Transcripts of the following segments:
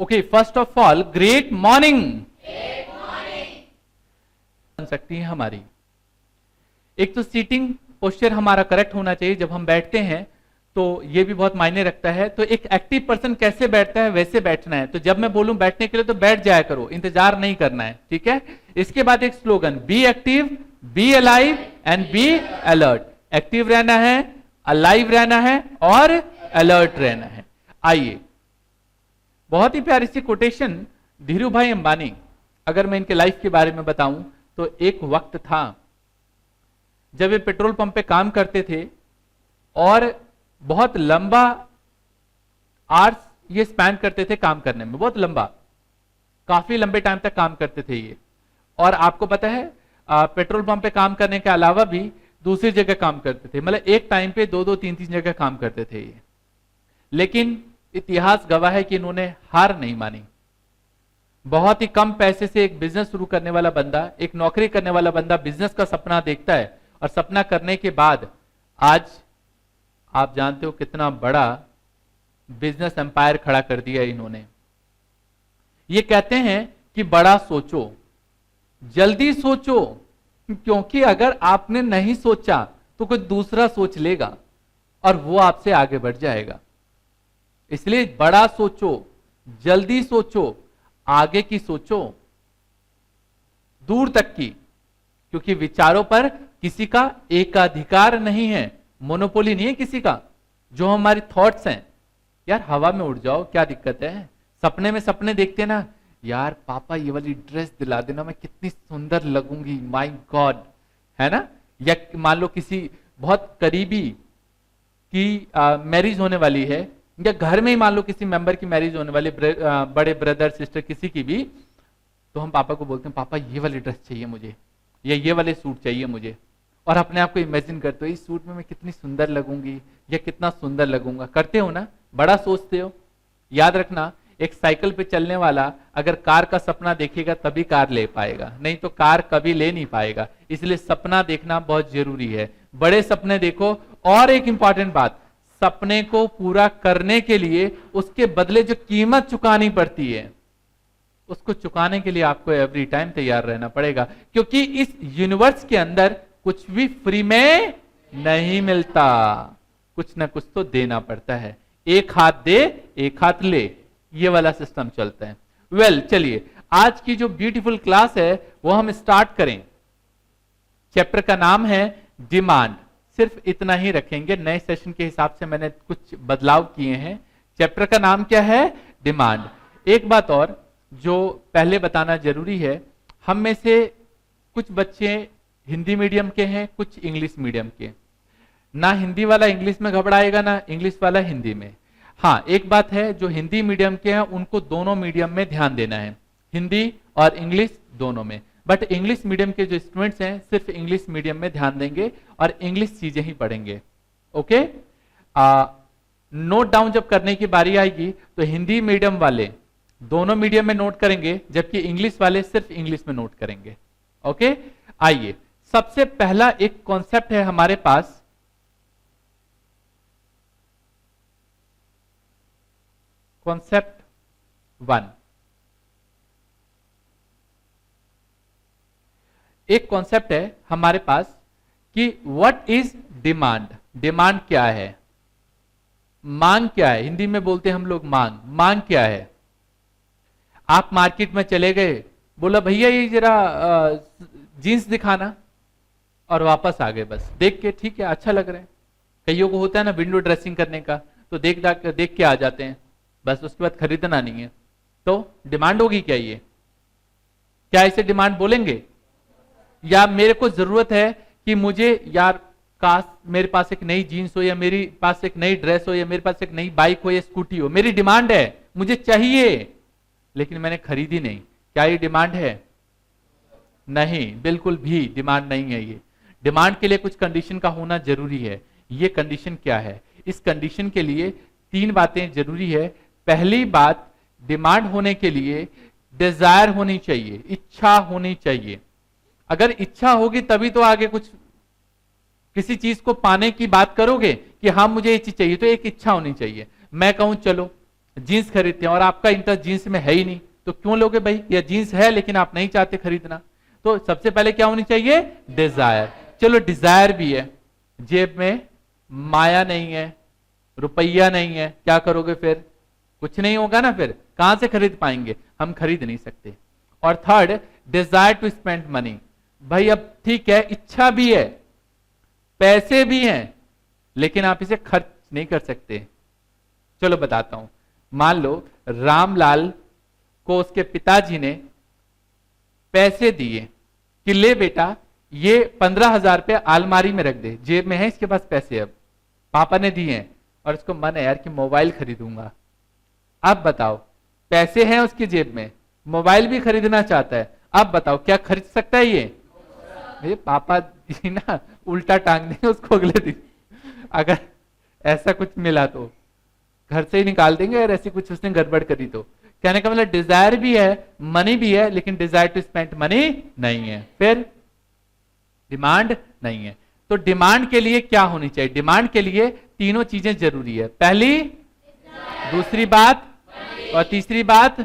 Okay, first of all great morning बन सकती है हमारी। एक तो सीटिंग पोस्चर हमारा करेक्ट होना चाहिए जब हम बैठते हैं, तो ये भी बहुत मायने रखता है। तो एक एक्टिव पर्सन कैसे बैठता है वैसे बैठना है। तो जब मैं बोलूं बैठने के लिए तो बैठ जाया करो, इंतजार नहीं करना है, ठीक है। इसके बाद एक slogan, be active, be alive and be alert. Active रहना है, अलाइव रहना है और अलर्ट रहना है। आइए, बहुत ही प्यारी सी कोटेशन धीरू भाई अंबानी, अगर मैं इनके लाइफ के बारे में बताऊं तो एक वक्त था जब वे पेट्रोल पंप पे काम करते थे और बहुत लंबा आवर्स ये स्पेंड करते थे काम करने में, बहुत लंबा, काफी लंबे टाइम तक काम करते थे ये। और आपको पता है पेट्रोल पंप पे काम करने के अलावा भी दूसरी जगह काम करते थे, मतलब एक टाइम पे दो दो तीन तीन जगह काम करते थे ये। लेकिन इतिहास गवाह है कि इन्होंने हार नहीं मानी। बहुत ही कम पैसे से एक बिजनेस शुरू करने वाला बंदा, एक नौकरी करने वाला बंदा बिजनेस का सपना देखता है और सपना करने के बाद आज आप जानते हो कितना बड़ा बिजनेस एम्पायर खड़ा कर दिया इन्होंने। ये कहते हैं कि बड़ा सोचो, जल्दी सोचो, क्योंकि अगर आपने नहीं सोचा तो कोई दूसरा सोच लेगा और वो आपसे आगे बढ़ जाएगा। इसलिए बड़ा सोचो, जल्दी सोचो, आगे की सोचो, दूर तक की, क्योंकि विचारों पर किसी का एकाधिकार नहीं है, मोनोपोली नहीं है किसी का। जो हमारी थॉट्स हैं, यार हवा में उड़ जाओ, क्या दिक्कत है। सपने में सपने देखते ना, यार पापा ये वाली ड्रेस दिला देना, मैं कितनी सुंदर लगूंगी, माय गॉड, है ना। या मान लो किसी बहुत करीबी की मैरिज होने वाली है, या घर में ही मान लो किसी मेंबर की मैरिज होने वाली, बड़े ब्रदर सिस्टर किसी की भी, तो हम पापा को बोलते हैं पापा ये वाली ड्रेस चाहिए मुझे, या ये वाले सूट चाहिए मुझे। और अपने आप को इमेजिन करते हो इस सूट में मैं कितनी सुंदर लगूंगी या कितना सुंदर लगूंगा। करते हो ना, बड़ा सोचते हो। याद रखना, एक साइकिल पे चलने वाला अगर कार का सपना देखेगा तभी कार ले पाएगा, नहीं तो कार कभी ले नहीं पाएगा। इसलिए सपना देखना बहुत जरूरी है, बड़े सपने देखो। और एक इंपॉर्टेंट बात, सपने को पूरा करने के लिए उसके बदले जो कीमत चुकानी पड़ती है, उसको चुकाने के लिए आपको एवरी टाइम तैयार रहना पड़ेगा, क्योंकि इस यूनिवर्स के अंदर कुछ भी फ्री में नहीं मिलता, कुछ ना कुछ तो देना पड़ता है। एक हाथ दे एक हाथ ले, ये वाला सिस्टम चलता है। वेल, चलिए आज की जो ब्यूटीफुल क्लास है वो हम स्टार्ट करें। चैप्टर का नाम है डिमांड। सिर्फ इतना ही रखेंगे, नए सेशन के हिसाब से मैंने कुछ बदलाव किए हैं। चैप्टर का नाम क्या है? डिमांड। एक बात और जो पहले बताना जरूरी है, हम में से कुछ बच्चे हिंदी मीडियम के हैं, कुछ इंग्लिश मीडियम के। ना हिंदी वाला इंग्लिश में घबराएगा, ना इंग्लिश वाला हिंदी में। हाँ, एक बात है, जो हिंदी मीडियम के हैं उनको दोनों मीडियम में ध्यान देना है, हिंदी और इंग्लिश दोनों में। बट इंग्लिश मीडियम के जो स्टूडेंट्स हैं सिर्फ इंग्लिश मीडियम में ध्यान देंगे और इंग्लिश चीजें ही पढ़ेंगे। ओके, नोट डाउन जब करने की बारी आएगी तो हिंदी मीडियम वाले दोनों मीडियम में नोट करेंगे, जबकि इंग्लिश वाले सिर्फ इंग्लिश में नोट करेंगे। ओके, आइए, सबसे पहला एक कॉन्सेप्ट है हमारे पास, कॉन्सेप्ट 1। एक कॉन्सेप्ट है हमारे पास कि व्हाट इज डिमांड। डिमांड क्या है, मांग क्या है। हिंदी में बोलते हैं हम लोग मांग। मांग क्या है? आप मार्केट में चले गए, बोला भैया ये जरा जीन्स दिखाना, और वापस आ गए बस देख के, ठीक है अच्छा लग रहा है। कईयों को होता है ना विंडो ड्रेसिंग करने का, तो देख के आ जाते हैं, बस उसके बाद खरीदना नहीं है। तो डिमांड होगी क्या ये? क्या इसे डिमांड बोलेंगे? या मेरे को जरूरत है कि मुझे यार काश मेरे पास एक नई जीन्स हो, या मेरे पास एक नई ड्रेस हो, या मेरे पास एक नई बाइक हो या स्कूटी हो, मेरी डिमांड है, मुझे चाहिए, लेकिन मैंने खरीदी नहीं। क्या ये डिमांड है? नहीं, बिल्कुल भी डिमांड नहीं है ये। डिमांड के लिए कुछ कंडीशन का होना जरूरी है। ये कंडीशन क्या है? इस कंडीशन के लिए 3 बातें जरूरी है। पहली बात, डिमांड होने के लिए डिजायर होनी चाहिए, इच्छा होनी चाहिए। अगर इच्छा होगी तभी तो आगे कुछ किसी चीज को पाने की बात करोगे कि हाँ मुझे ये चीज चाहिए, तो एक इच्छा होनी चाहिए। मैं कहूं चलो जीन्स खरीदते हैं और आपका इंटरेस्ट जीन्स में है ही नहीं, तो क्यों लोगे भाई? या जीन्स है लेकिन आप नहीं चाहते खरीदना। तो सबसे पहले क्या होनी चाहिए? डिजायर। चलो डिजायर भी है, जेब में माया नहीं है, रुपया नहीं है, क्या करोगे फिर? कुछ नहीं होगा ना, फिर कहां से खरीद पाएंगे? हम खरीद नहीं सकते। और third, desire to spend money. भाई अब ठीक है, इच्छा भी है, पैसे भी हैं, लेकिन आप इसे खर्च नहीं कर सकते। चलो बताता हूं। मान लो रामलाल को उसके पिताजी ने पैसे दिए कि ले बेटा ये 15,000 रुपये अलमारी में रख दे, जेब में है इसके पास पैसे, अब पापा ने दिए हैं और उसको मन है यार कि मोबाइल खरीदूंगा। अब बताओ, पैसे हैं उसकी जेब में, मोबाइल भी खरीदना चाहता है, अब बताओ क्या खरीद सकता है ये पापा जी ना उल्टा टांग देंगे उसको अगले दिन, अगर ऐसा कुछ मिला तो घर से ही निकाल देंगे, अगर ऐसी कुछ उसने गड़बड़ करी तो। कहने का मतलब डिजायर भी है, मनी भी है, लेकिन डिजायर टू स्पेंड मनी नहीं है, फिर डिमांड नहीं है। तो डिमांड के लिए क्या होनी चाहिए? डिमांड के लिए तीनों चीजें जरूरी है। पहली, दूसरी बात और तीसरी बात।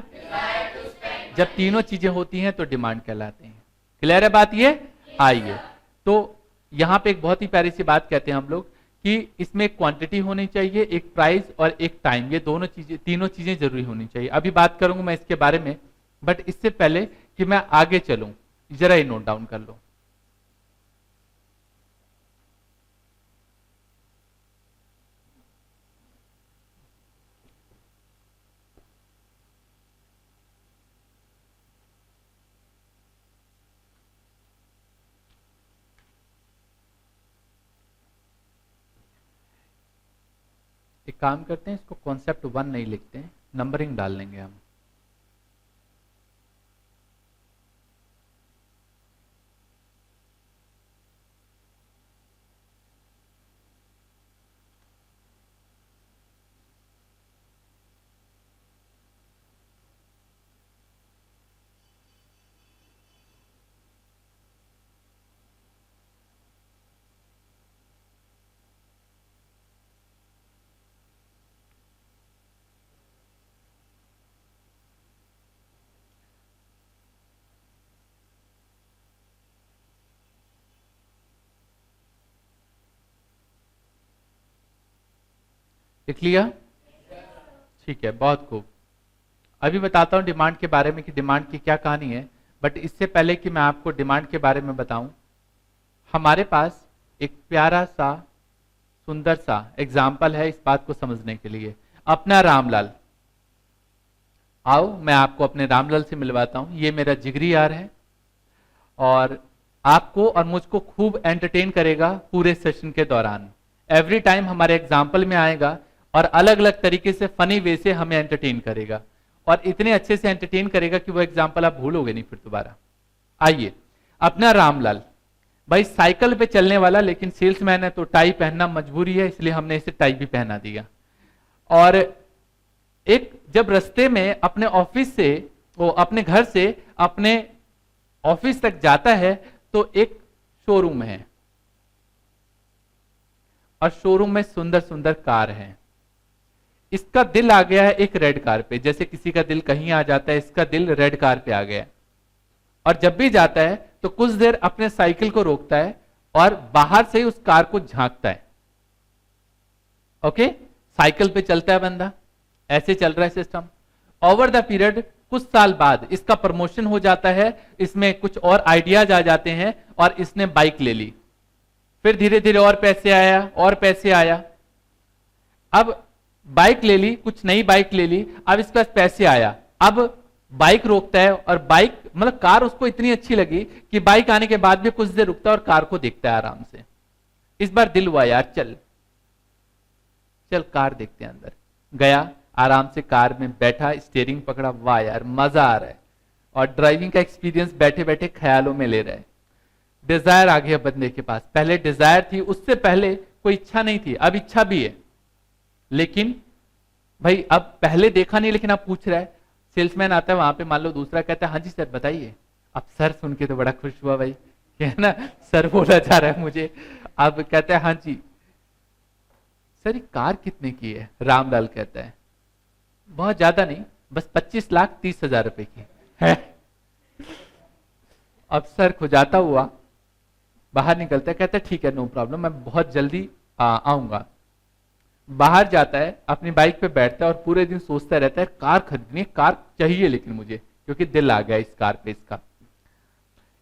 जब तीनों चीजें होती हैं तो डिमांड कहलाते हैं। क्लियर है बात ये? आइए, तो यहां पे एक बहुत ही प्यारी सी बात कहते हैं हम लोग कि इसमें एक क्वांटिटी होनी चाहिए, एक प्राइस और एक टाइम, ये दोनों चीजें, तीनों चीजें जरूरी होनी चाहिए। अभी बात करूंगा मैं इसके बारे में, बट इससे पहले कि मैं आगे चलूं, जरा ये नोट डाउन कर लो। एक काम करते हैं, इसको कॉन्सेप्ट 1 नहीं लिखते हैं, नंबरिंग डाल लेंगे हम। लिख लिया? ठीक है, बहुत खूब। अभी बताता हूं डिमांड के बारे में कि डिमांड की क्या कहानी है, बट इससे पहले कि मैं आपको डिमांड के बारे में बताऊं, हमारे पास एक प्यारा सा सुंदर सा एग्जाम्पल है इस बात को समझने के लिए। अपना रामलाल, आओ मैं आपको अपने रामलाल से मिलवाता हूं। ये मेरा जिगरी यार है और आपको और मुझको खूब एंटरटेन करेगा पूरे सेशन के दौरान। एवरी टाइम हमारे एग्जाम्पल में आएगा और अलग अलग तरीके से फनी वे से हमें एंटरटेन करेगा, और इतने अच्छे से एंटरटेन करेगा कि वो एग्जाम्पल आप भूलोगे नहीं फिर दोबारा। आइए, अपना रामलाल भाई साइकिल पे चलने वाला, लेकिन सेल्समैन है तो टाई पहनना मजबूरी है, इसलिए हमने इसे टाई भी पहना दिया। और एक जब रास्ते में अपने ऑफिस से, वो अपने घर से अपने ऑफिस तक जाता है तो एक शोरूम है और शोरूम में सुंदर सुंदर कार है। इसका दिल आ गया है एक रेड कार पे, जैसे किसी का दिल कहीं आ जाता है, इसका दिल रेड कार पे आ गया। और जब भी जाता है तो कुछ देर अपने साइकिल को रोकता है और बाहर से ही उस कार को झांकता है। ओके, साइकिल पे चलता है बंदा, ऐसे चल रहा है सिस्टम। ओवर द पीरियड कुछ साल बाद इसका प्रमोशन हो जाता है, इसमें कुछ और आइडियाज आ जाते हैं और इसने बाइक ले ली। फिर धीरे धीरे और पैसे आया और पैसे आया, अब बाइक ले ली, कुछ नई बाइक ले ली, अब इसके पास पैसे आया, अब बाइक रोकता है और बाइक मतलब कार उसको इतनी अच्छी लगी कि बाइक आने के बाद भी कुछ देर रुकता है और कार को देखता है आराम से। इस बार दिल हुआ यार चल चल कार देखते हैं अंदर। गया, आराम से कार में बैठा, स्टीयरिंग पकड़ा, वाह यार मजा आ रहा है, और ड्राइविंग का एक्सपीरियंस बैठे बैठे ख्यालों में ले रहा है। डिजायर आ गया बंदे के पास, पहले डिजायर थी, उससे पहले कोई इच्छा नहीं थी, अब इच्छा भी है, लेकिन भाई अब पहले देखा नहीं, लेकिन अब पूछ रहा है। सेल्समैन आता है वहां पे, मान लो दूसरा कहता है हाँ जी सर बताइए। अब सर सुन के तो बड़ा खुश हुआ भाई, है ना, सर बोला जा रहा है मुझे। अब कहता है हाँ जी सर ये कार कितने की है? रामलाल कहता है बहुत ज्यादा नहीं, बस 25,30,000 रुपए की है। अब सर खुजाता हुआ बाहर निकलता है, कहता है ठीक है नो प्रॉब्लम, मैं बहुत जल्दी आऊंगा। बाहर जाता है, अपनी बाइक पे बैठता है और पूरे दिन सोचता रहता है कार खरीदनी है, कार चाहिए लेकिन मुझे, क्योंकि दिल आ गया इस कार पे इसका।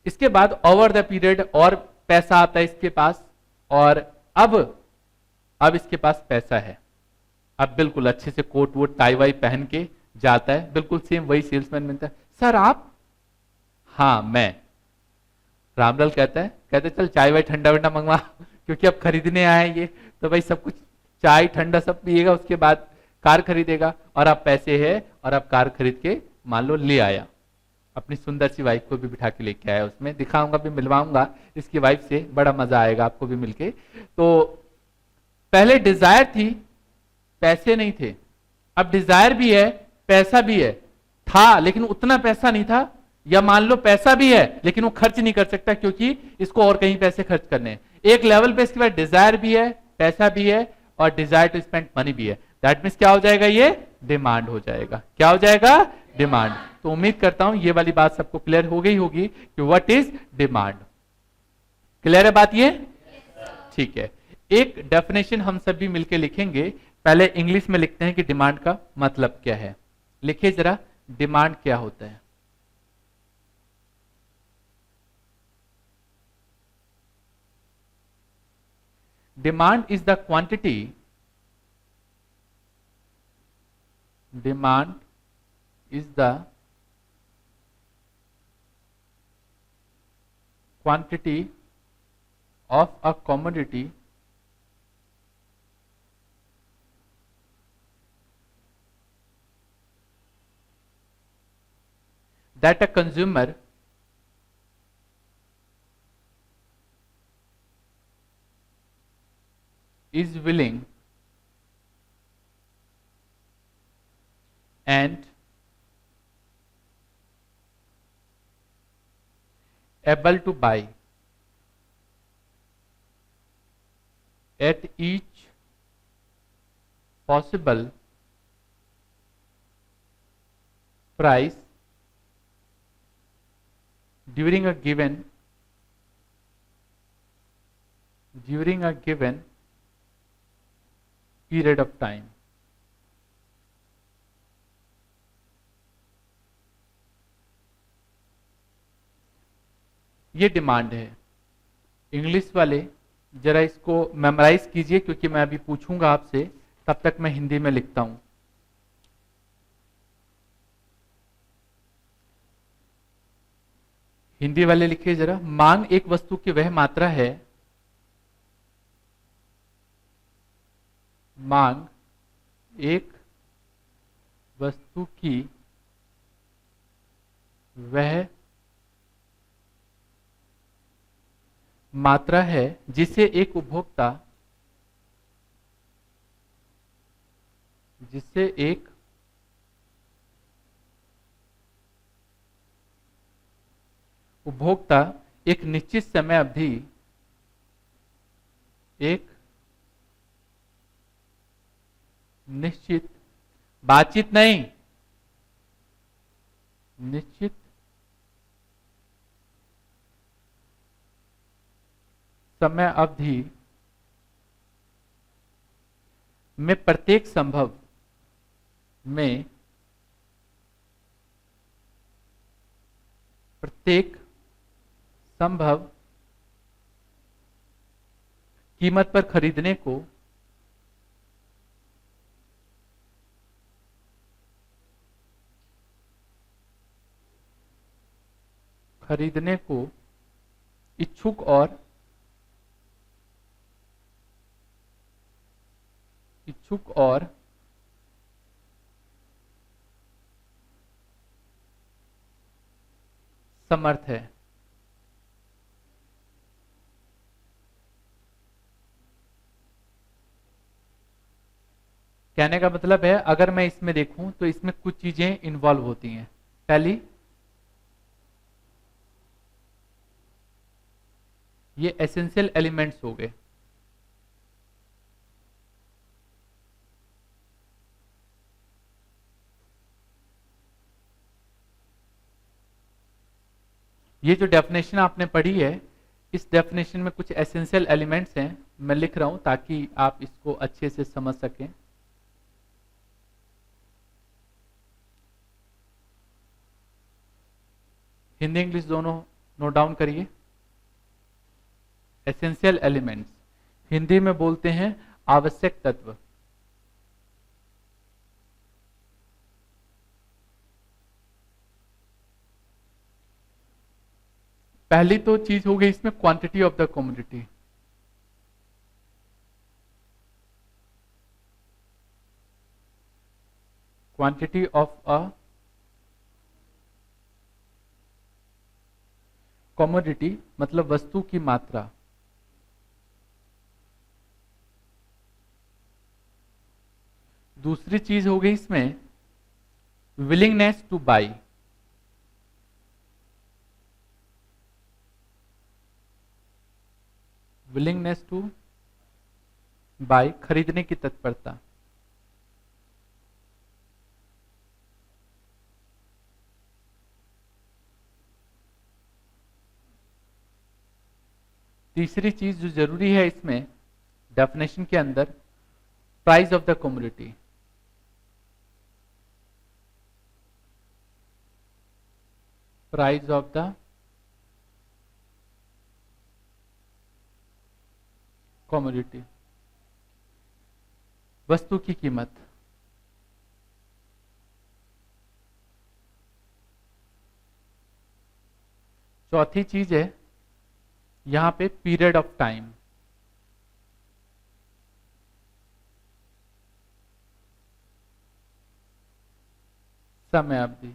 इसके बाद ओवर द पीरियड और पैसा आता है इसके पास, और अब इसके पास पैसा है। अब बिल्कुल अच्छे से कोट वोट टाई वाई पहन के जाता है, बिल्कुल सेम वही सेल्समैन मिलता है। सर आप? हाँ मैं। रामलाल कहते चल चाय वाय ठंडा वंडा मंगवा, क्योंकि अब खरीदने आए ये, तो भाई सब कुछ चाय ठंडा सब पिएगा, उसके बाद कार खरीदेगा। और अब पैसे है और अब कार खरीद के मान लो ले आया, अपनी सुंदर सी वाइफ को भी बिठा के लेके आया, उसमें दिखाऊंगा भी, मिलवाऊंगा इसकी वाइफ से, बड़ा मजा आएगा आपको भी मिलके। तो पहले डिजायर थी, पैसे नहीं थे, अब डिजायर भी है, पैसा भी है। था लेकिन उतना पैसा नहीं था, या मान लो पैसा भी है लेकिन वो खर्च नहीं कर सकता क्योंकि इसको और कहीं पैसे खर्च करने हैं। एक लेवल पे इसके बाद डिजायर भी है, पैसा भी है, और डिजायर टू स्पेंड मनी भी है। दैट मीन्स क्या हो जाएगा, ये डिमांड हो जाएगा। क्या हो जाएगा? डिमांड। तो उम्मीद करता हूं ये वाली बात सबको क्लियर हो गई होगी कि व्हाट इज डिमांड। क्लियर है बात ये? ठीक है, एक डेफिनेशन हम सभी मिलकर लिखेंगे। पहले इंग्लिश में लिखते हैं कि डिमांड का मतलब क्या है। लिखिए जरा, डिमांड क्या होता है? Demand is the quantity, demand is the quantity of a commodity that a consumer is willing and able to buy at each possible price during a given period of time। ये demand है। English वाले जरा इसको memorise कीजिए, क्योंकि मैं अभी पूछूंगा आपसे, तब तक मैं हिंदी में लिखता हूं। हिंदी वाले लिखिए जरा, मांग एक वस्तु की वह मात्रा है, मांग एक वस्तु की वह मात्रा है जिसे एक उपभोक्ता एक निश्चित समय अवधि, एक निश्चित, बातचीत नहीं, निश्चित समय अवधि में प्रत्येक संभव कीमत पर खरीदने को इच्छुक और समर्थ है। कहने का मतलब है, अगर मैं इसमें देखूं तो इसमें कुछ चीजें इन्वॉल्व होती हैं। पहली, ये एसेंशियल एलिमेंट्स हो गए। ये जो डेफिनेशन आपने पढ़ी है, इस डेफिनेशन में कुछ एसेंशियल एलिमेंट्स हैं, मैं लिख रहा हूं ताकि आप इसको अच्छे से समझ सकें। हिंदी इंग्लिश दोनों नोट डाउन करिए। एसेंशियल एलिमेंट्स हिंदी में बोलते हैं आवश्यक तत्व। पहली तो चीज हो गई इसमें quantity of the commodity. Quantity of a commodity मतलब वस्तु की मात्रा। दूसरी चीज हो गई इसमें willingness two by. Willingness two by खरीदने की तत्परता। तीसरी चीज जो जरूरी है इसमें डेफिनेशन के अंदर, price of the commodity. Price of the commodity, वस्तु की कीमत। चौथी चीज है यहां पे पीरियड ऑफ टाइम। समय अवधि।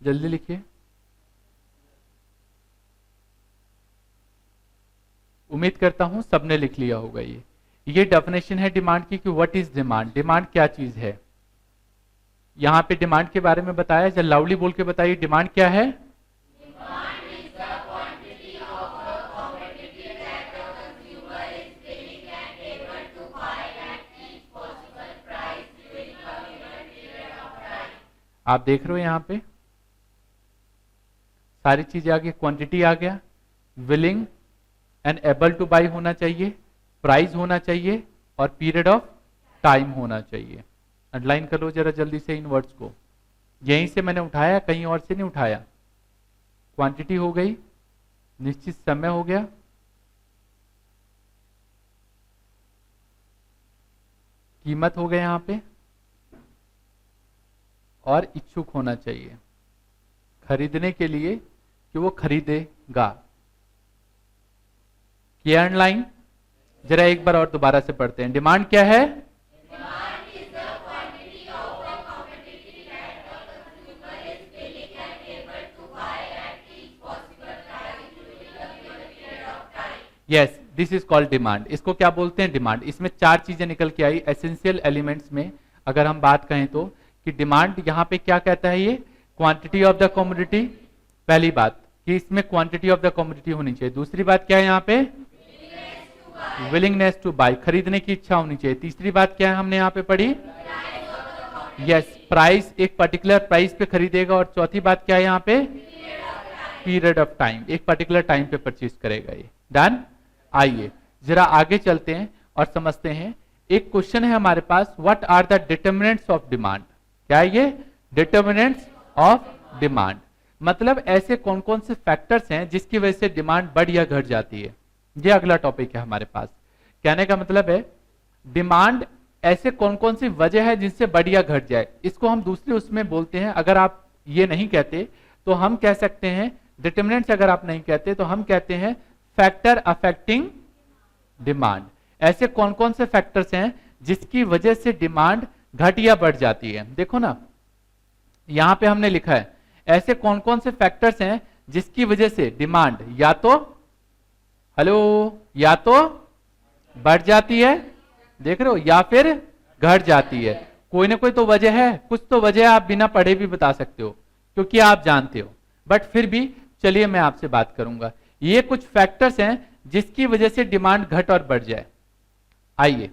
जल्दी लिखिए। उम्मीद करता हूं सबने लिख लिया होगा। ये डेफिनेशन है डिमांड की कि व्हाट इज डिमांड। डिमांड क्या चीज है। यहां पे डिमांड के बारे में बताया, जब लाउडली बोल के बताइए डिमांड क्या है। आप देख रहे हो यहां पे सारी चीजें आ गई। क्वांटिटी आ गया, willing and able two by होना चाहिए, प्राइस होना चाहिए और पीरियड ऑफ टाइम होना चाहिए। अंडरलाइन कर लो जरा जल्दी से इन वर्ड्स को। यहीं से मैंने उठाया, कहीं और से नहीं उठाया। क्वांटिटी हो गई, निश्चित समय हो गया, कीमत हो गया यहां पे, और इच्छुक होना चाहिए खरीदने के लिए कि वो खरीदेगा। किया अंडरलाइन। जरा एक बार और दोबारा से पढ़ते हैं। डिमांड क्या है। Yes, this is called demand. इसको क्या बोलते हैं, डिमांड। इसमें चार चीजें निकल के आई एसेंशियल एलिमेंट्स में। अगर हम बात कहें तो कि डिमांड यहां पे क्या कहता है, ये क्वांटिटी ऑफ द कमोडिटी। पहली बात कि इसमें क्वांटिटी ऑफ द कमोडिटी होनी चाहिए। दूसरी बात क्या है यहाँ पे, विलिंगनेस टू बाय, खरीदने की इच्छा होनी चाहिए। तीसरी बात क्या है हमने यहाँ पे पढ़ी, यस, प्राइस, एक पर्टिकुलर प्राइस पे खरीदेगा। और चौथी बात क्या है यहाँ पे, पीरियड ऑफ टाइम, एक पर्टिकुलर टाइम पे परचेज करेगा। ये डन। आइए जरा आगे चलते हैं और समझते हैं। एक क्वेश्चन है हमारे पास, what are the determinants of demand. क्या है ये, डिटर्मिनेंट्स ऑफ डिमांड। मतलब ऐसे कौन कौन से फैक्टर्स हैं जिसकी वजह से डिमांड बढ़ या घट जाती है। ये अगला टॉपिक है हमारे पास। कहने का मतलब है डिमांड ऐसे कौन कौन सी वजह है जिनसे बढ़ या घट जाए। इसको हम दूसरे उसमें बोलते हैं, अगर आप ये नहीं कहते तो हम कह सकते हैं डिटर्मिनेंट्स, अगर आप नहीं कहते तो हम कहते हैं फैक्टर अफेक्टिंग डिमांड। ऐसे कौन कौन से फैक्टर्स हैं जिसकी वजह से डिमांड घट या बढ़ जाती है। देखो ना यहां पे हमने लिखा है ऐसे कौन कौन से फैक्टर्स हैं जिसकी वजह से डिमांड या तो, हेलो, या तो बढ़ जाती है, देख रहे हो, या फिर घट जाती है। कोई ना कोई तो वजह है, कुछ तो वजह आप बिना पढ़े भी बता सकते हो क्योंकि आप जानते हो, बट फिर भी चलिए मैं आपसे बात करूंगा। ये कुछ फैक्टर्स हैं जिसकी वजह से डिमांड घट और बढ़ जाए। आइए,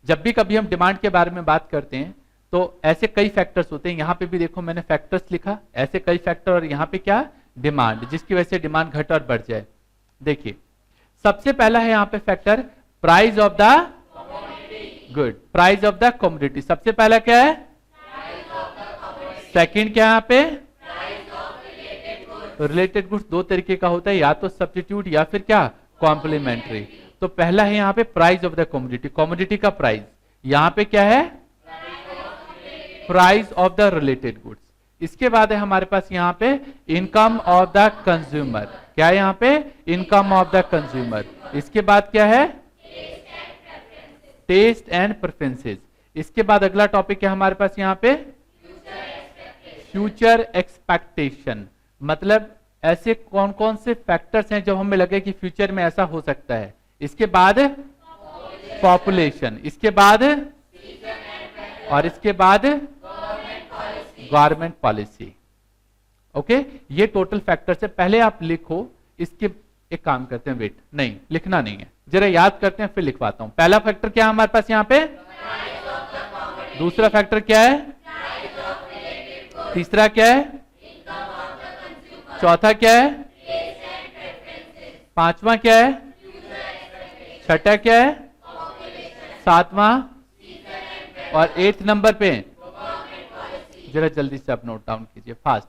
जब भी कभी हम डिमांड के बारे में बात करते हैं तो ऐसे कई फैक्टर्स होते हैं। यहां पे भी देखो मैंने फैक्टर्स लिखा, ऐसे कई फैक्टर, और यहां पे क्या, डिमांड, जिसकी वजह से डिमांड घट और बढ़ जाए। देखिए, सबसे पहला है यहां पे factor price of the good, price of the commodity. सबसे पहला क्या है? सेकंड क्या है यहाँ पे? Related goods. दो तरीके का होता है, या तो सब्स्टिट्यूट या फिर क्या, कॉम्प्लीमेंट्री। तो पहला है यहाँ पे price of the commodity, commodity का प्राइस। यहाँ पे क्या है? Price of the related goods. इसके बाद है हमारे पास यहाँ पे इनकम ऑफ द कंज्यूमर। क्या है यहाँ पे? Income of the consumer. इसके बाद क्या है? Taste and preferences. इसके बाद अगला टॉपिक है हमारे पास यहाँ पे फ्यूचर एक्सपेक्टेशन। मतलब ऐसे कौन कौन से फैक्टर्स हैं जब हमें लगे कि फ्यूचर में ऐसा हो सकता है। इसके बाद पॉपुलेशन, इसके बाद और इसके बाद गवर्नमेंट पॉलिसी। ओके, ये टोटल फैक्टर्स है। पहले आप लिखो, इसके एक काम करते हैं, वेट, नहीं लिखना नहीं है, जरा याद करते हैं फिर लिखवाता हूं। पहला फैक्टर क्या है हमारे पास यहाँ पे? दूसरा फैक्टर क्या है? तीसरा क्या है? चौथा क्या है? पांचवा क्या है? छठा क्या है? सातवां, और 8th नंबर पे जरा जल्दी से आप नोट डाउन कीजिए, फास्ट।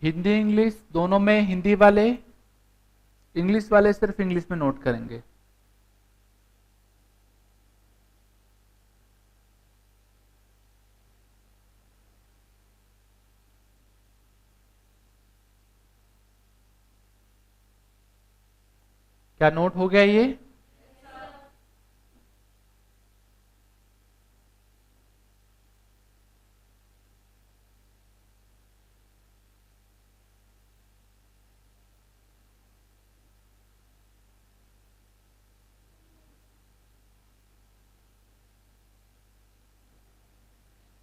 हिंदी इंग्लिश दोनों में, हिंदी वाले इंग्लिश वाले सिर्फ इंग्लिश में नोट करेंगे। क्या नोट हो गया ये?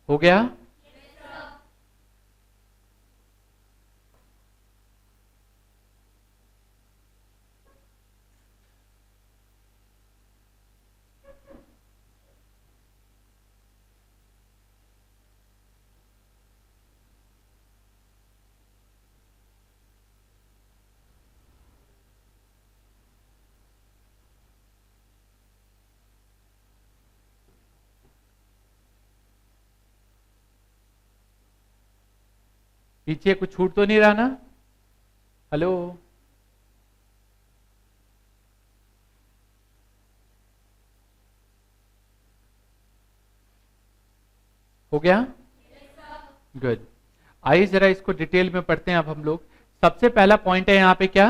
हो गया? पीछे कुछ छूट तो नहीं रहा ना? हेलो, हो गया? गुड। आइए जरा इसको डिटेल में पढ़ते हैं अब हम लोग। सबसे पहला पॉइंट है यहाँ पे क्या?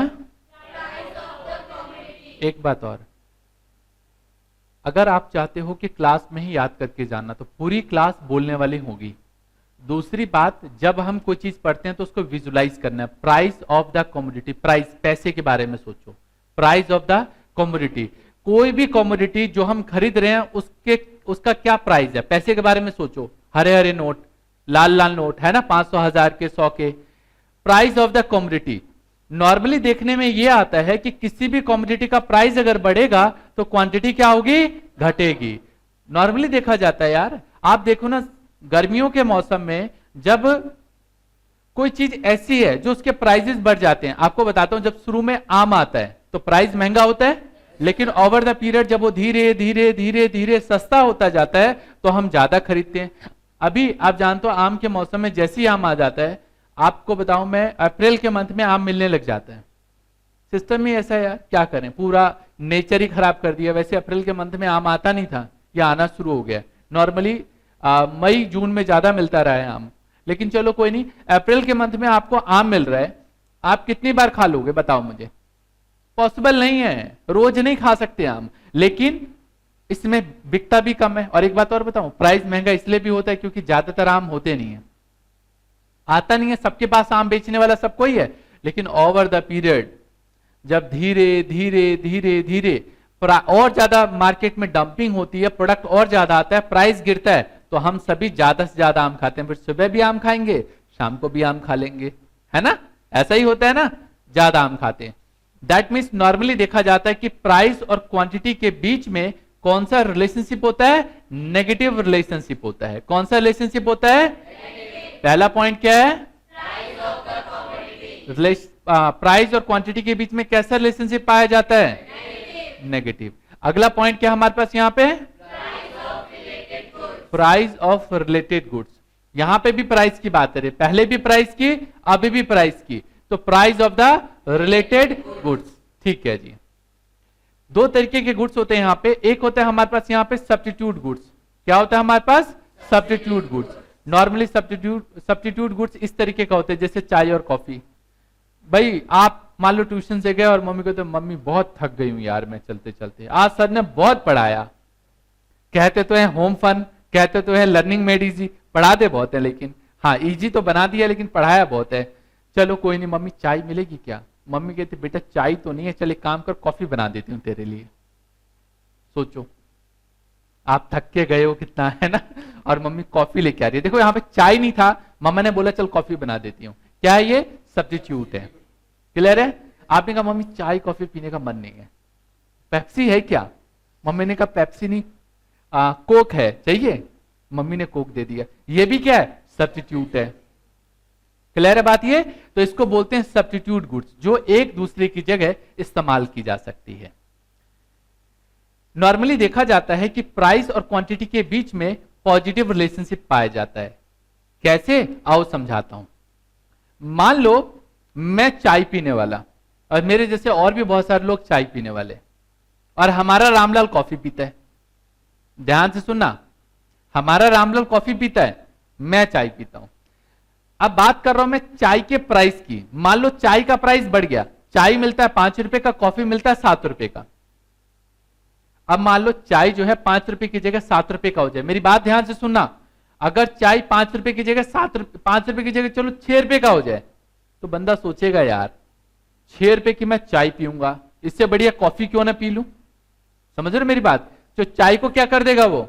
एक बात और, अगर आप चाहते हो कि क्लास में ही याद करके जाना तो पूरी क्लास बोलने वाली होगी। दूसरी बात, जब हम कोई चीज पढ़ते हैं तो उसको विजुलाइज करना है। Price of the commodity, price पैसे के बारे में सोचो। प्राइस ऑफ द कमोडिटी, कोई भी कमोडिटी जो हम खरीद रहे हैं उसका क्या प्राइस है, पैसे के बारे में सोचो। हरे हरे नोट, लाल लाल नोट है ना, 500, 1000 के, 100 के। Price of the commodity normally देखने में यह आता है कि किसी भी कमोडिटी का प्राइस अगर बढ़ेगा तो क्वांटिटी क्या होगी? घटेगी। नॉर्मली देखा जाता है यार। आप देखो ना, गर्मियों के मौसम में जब कोई चीज ऐसी है जो उसके प्राइसेस बढ़ जाते हैं। आपको बताता हूं, जब शुरू में आम आता है तो प्राइस महंगा होता है, लेकिन ओवर द पीरियड जब वो धीरे धीरे धीरे धीरे सस्ता होता जाता है तो हम ज्यादा खरीदते हैं। अभी आप जानते हो आम के मौसम में जैसे ही आम आ जाता है, आपको बताऊं मैं, अप्रैल के मंथ में आम मिलने लग जाता है। सिस्टम ही ऐसा है यार, क्या करें, पूरा नेचर ही खराब कर दिया। वैसे अप्रैल के मंथ में आम आता नहीं था, या आना शुरू हो गया। नॉर्मली मई जून में ज्यादा मिलता रहा है आम, लेकिन चलो कोई नहीं, अप्रैल के मंथ में आपको आम मिल रहा है। आप कितनी बार खा लोगे बताओ मुझे? पॉसिबल नहीं है, रोज नहीं खा सकते आम, लेकिन इसमें बिकता भी कम है। और एक बात और बताऊं, प्राइस महंगा इसलिए भी होता है क्योंकि ज्यादातर आम होते नहीं है, आता नहीं है। सबके पास आम बेचने वाला सब कोई है, लेकिन ओवर द पीरियड जब धीरे धीरे धीरे धीरे और ज्यादा मार्केट में डंपिंग होती है, प्रोडक्ट और ज्यादा आता है, प्राइस गिरता है, तो हम सभी ज्यादा से ज्यादा आम खाते हैं। फिर सुबह भी आम खाएंगे, शाम को भी आम खा लेंगे, है ना? ऐसा ही होता है ना, ज्यादा आम खाते हैं। दैट मीन्स नॉर्मली देखा जाता है कि प्राइस और क्वांटिटी के बीच में कौन सा रिलेशनशिप होता है? नेगेटिव रिलेशनशिप होता है। कौन सा रिलेशनशिप होता है? पहला पॉइंट क्या है? प्राइस और क्वांटिटी के बीच में कैसा रिलेशनशिप पाया जाता है? नेगेटिव। अगला पॉइंट क्या हमारे पास यहाँ पे? Price of related goods. यहां पे भी प्राइस की बात है, पहले भी प्राइस की, अभी भी प्राइस की, तो price of the related goods. ठीक है जी। दो तरीके के गुड्स होते हैं यहां पे। एक होता है हमारे पास यहाँ पे सब्स्टिट्यूट गुड्स। क्या होता है हमारे पास? Substitute goods. Normally substitute goods इस तरीके का होते हैं, जैसे चाय और कॉफी। भाई आप मान लो ट्यूशन से गए और मम्मी को, तो मम्मी बहुत थक गई हूं यार मैं चलते चलते, आज सर ने बहुत पढ़ाया। कहते तो है होम फन, कहते तो है लर्निंग मेड इजी, पढ़ाते बहुत है, लेकिन हाँ इजी तो बना दिया लेकिन पढ़ाया बहुत है। चलो कोई नहीं मम्मी, चाय मिलेगी क्या? मम्मी कहती बेटा चाय तो नहीं है, चल एक काम कर कॉफी बना देती हूँ तेरे लिए। सोचो आप थक के गए हो कितना, है ना, और मम्मी कॉफी लेके आ रही है। देखो यहाँ पे चाय नहीं था, मम्मा ने बोला चल कॉफी बना देती हूँ। क्या है ये? सब्स्टिट्यूट है। क्लियर है? आपने कहा मम्मी चाय कॉफी पीने का मन नहीं है, पेप्सी है क्या? मम्मी ने कहा पेप्सी नहीं, कोक है, चाहिए? मम्मी ने कोक दे दिया। ये भी क्या है? सब्स्टिट्यूट है। क्लियर है बात ये? तो इसको बोलते हैं सब्स्टिट्यूट गुड्स, जो एक दूसरे की जगह इस्तेमाल की जा सकती है। नॉर्मली देखा जाता है कि प्राइस और क्वांटिटी के बीच में पॉजिटिव रिलेशनशिप पाया जाता है। कैसे? आओ समझाता हूं। मान लो मैं चाय पीने वाला, और मेरे जैसे और भी बहुत सारे लोग चाय पीने वाले, और हमारा रामलाल कॉफी पीता है। ध्यान से सुनना, हमारा रामलाल कॉफी पीता है, मैं चाय पीता हूं। अब बात कर रहा हूं मैं चाय के प्राइस की। मान लो चाय का प्राइस बढ़ गया, चाय मिलता है 5 रुपए का, कॉफी मिलता है 7 रुपए का। अब मान लो चाय जो है 5 रुपए की जगह 7 रुपए का हो जाए। मेरी बात ध्यान से सुनना, अगर चाय 5 रुपए की जगह 5 रुपए की जगह चलो 6 रुपए का हो जाए, तो बंदा सोचेगा यार 6 रुपए की मैं चाय पीऊंगा, इससे बढ़िया कॉफी क्यों ना पी लूं। समझ रहे मेरी बात? जो चाय को क्या कर देगा, वो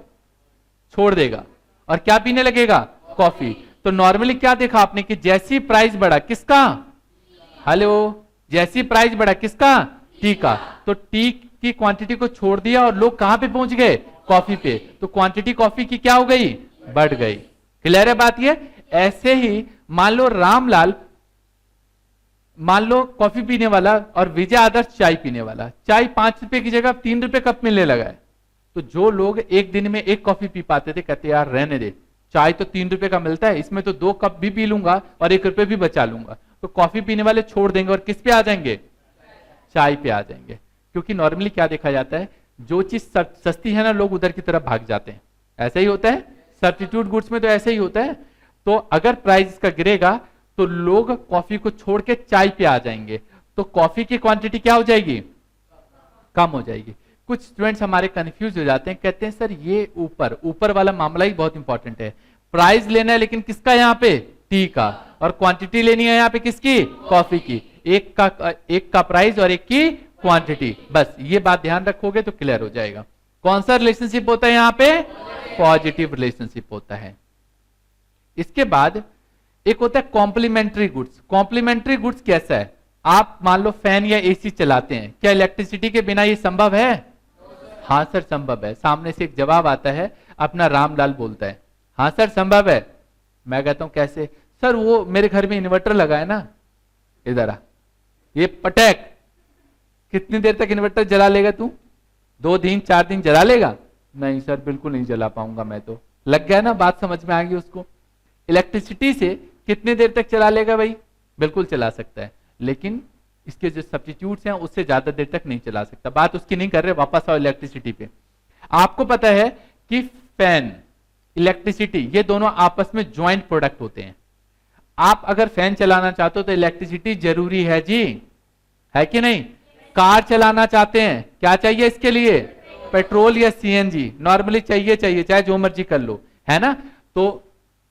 छोड़ देगा और क्या पीने लगेगा? कॉफी। तो नॉर्मली क्या देखा आपने कि जैसी प्राइस बढ़ा, किसका? हेलो, जैसी प्राइस बढ़ा किसका? टी का। तो टी की क्वांटिटी को छोड़ दिया और लोग कहां पे पहुंच गए? कॉफी पे। तो क्वांटिटी कॉफी की क्या हो गई? बढ़ गई। क्लियर है बात ये? ऐसे ही मान लो रामलाल, मान लो कॉफी पीने वाला, और विजय आदर्श चाय पीने वाला, चाय 5 रुपए की जगह 3 रुपए कप मिलने लगा है। तो जो लोग एक दिन में एक कॉफी पी पाते थे, कहते यार रहने दे, चाय तो 3 रुपए का मिलता है, इसमें तो 2 कप भी पी लूंगा और 1 रुपए भी बचा लूंगा। तो कॉफी पीने वाले छोड़ देंगे और किस पे आ जाएंगे? चाय पे आ जाएंगे। क्योंकि नॉर्मली क्या देखा जाता है, जो चीज सस्ती है ना, लोग उधर की तरफ भाग जाते हैं। ऐसा ही होता है सब्स्टिट्यूट गुड्स में, तो ऐसे ही होता है। तो अगर प्राइस का गिरेगा तो लोग कॉफी को छोड़ के चाय पे आ जाएंगे, तो कॉफी की क्वांटिटी क्या हो जाएगी? कम हो जाएगी। कुछ स्टूडेंट्स हमारे कंफ्यूज हो जाते हैं, कहते हैं सर ये ऊपर वाला मामला ही बहुत इंपॉर्टेंट है। प्राइस लेना है लेकिन किसका? यहाँ पे टी का, और क्वांटिटी लेनी है यहाँ पे किसकी? कॉफी की। एक का प्राइस और एक की क्वांटिटी, बस ये बात ध्यान रखोगे तो क्लियर हो जाएगा। कौन सा रिलेशनशिप होता है यहाँ पे? पॉजिटिव रिलेशनशिप होता है। इसके बाद एक होता है कॉम्प्लीमेंट्री गुड्स। कॉम्प्लीमेंट्री गुड्स कैसा है? आप मान लो फैन या एसी चलाते हैं, क्या इलेक्ट्रिसिटी के बिना ये संभव है? हाँ सर संभव है। सामने से एक जवाब आता है, अपना रामलाल बोलता है हाँ सर संभव है। मैं कहता हूं कैसे? सर वो मेरे घर में इन्वर्टर लगा है ना, इधर आ, ये पटैक कितनी देर तक इन्वर्टर जला लेगा तू? 2 दिन 4 दिन जला लेगा? नहीं सर बिल्कुल नहीं जला पाऊंगा मैं तो। लग गया ना, बात समझ में आ गई उसको। इलेक्ट्रिसिटी से कितनी देर तक चला लेगा भाई? बिल्कुल चला सकता है, लेकिन इसके जो सब्स्टिट्यूट्स हैं उससे ज्यादा देर तक नहीं चला सकता। बात उसकी नहीं कर रहे, वापस आओ इलेक्ट्रिसिटी पे। आपको पता है कि फैन, इलेक्ट्रिसिटी, ये दोनों आपस में ज्वाइंट प्रोडक्ट होते हैं। आप अगर फैन चलाना चाहते हो तो इलेक्ट्रिसिटी जरूरी है जी, है कि नहीं? कार चलाना चाहते हैं, क्या चाहिए इसके लिए? पेट्रोल या सीएनजी, नॉर्मली चाहिए चाहे जो मर्जी कर लो, है ना? तो